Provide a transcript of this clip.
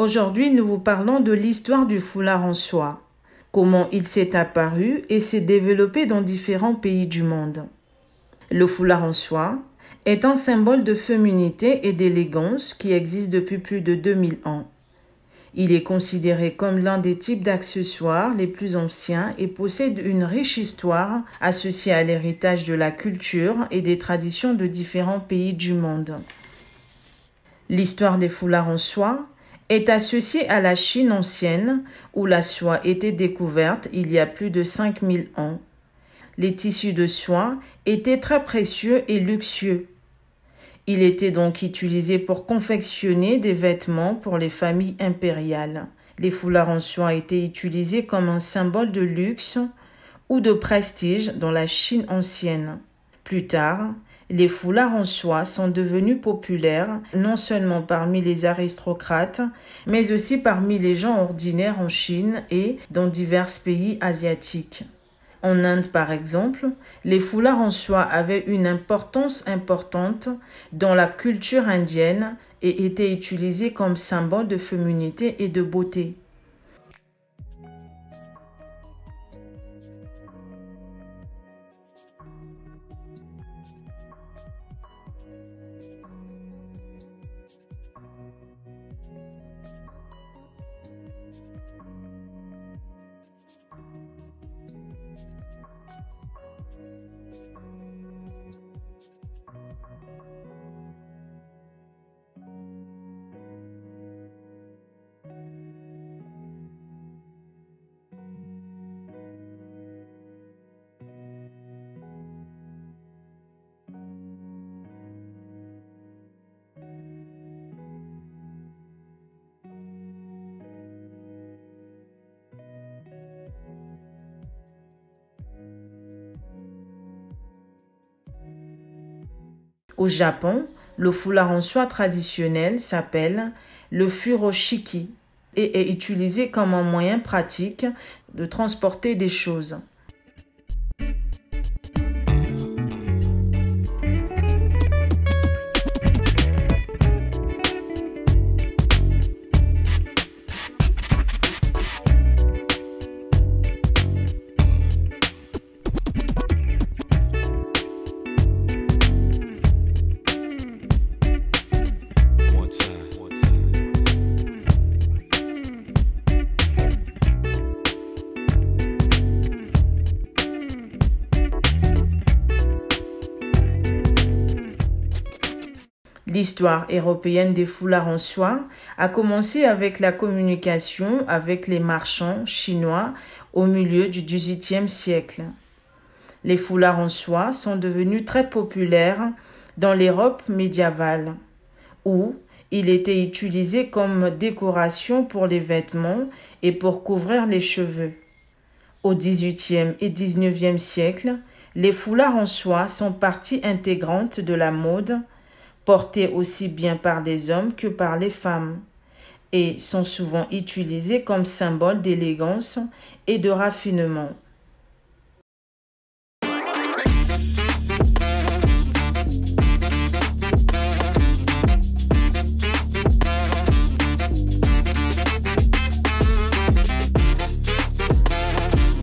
Aujourd'hui, nous vous parlons de l'histoire du foulard en soie, comment il s'est apparu et s'est développé dans différents pays du monde. Le foulard en soie est un symbole de féminité et d'élégance qui existe depuis plus de 2000 ans. Il est considéré comme l'un des types d'accessoires les plus anciens et possède une riche histoire associée à l'héritage de la culture et des traditions de différents pays du monde. L'histoire des foulards en soie est associée à la Chine ancienne où la soie était découverte il y a plus de 5000 ans. Les tissus de soie étaient très précieux et luxueux. Il était donc utilisé pour confectionner des vêtements pour les familles impériales. Les foulards en soie étaient utilisés comme un symbole de luxe ou de prestige dans la Chine ancienne. Plus tard, les foulards en soie sont devenus populaires non seulement parmi les aristocrates, mais aussi parmi les gens ordinaires en Chine et dans divers pays asiatiques. En Inde, par exemple, les foulards en soie avaient une importance importante dans la culture indienne et étaient utilisés comme symbole de féminité et de beauté. Au Japon, le foulard en soie traditionnel s'appelle le furoshiki et est utilisé comme un moyen pratique de transporter des choses. L'histoire européenne des foulards en soie a commencé avec la communication avec les marchands chinois au milieu du XVIIIe siècle. Les foulards en soie sont devenus très populaires dans l'Europe médiévale, où il était utilisé comme décoration pour les vêtements et pour couvrir les cheveux. Au XVIIIe et XIXe siècle, les foulards en soie sont partie intégrante de la mode, portés aussi bien par les hommes que par les femmes, et sont souvent utilisés comme symbole d'élégance et de raffinement.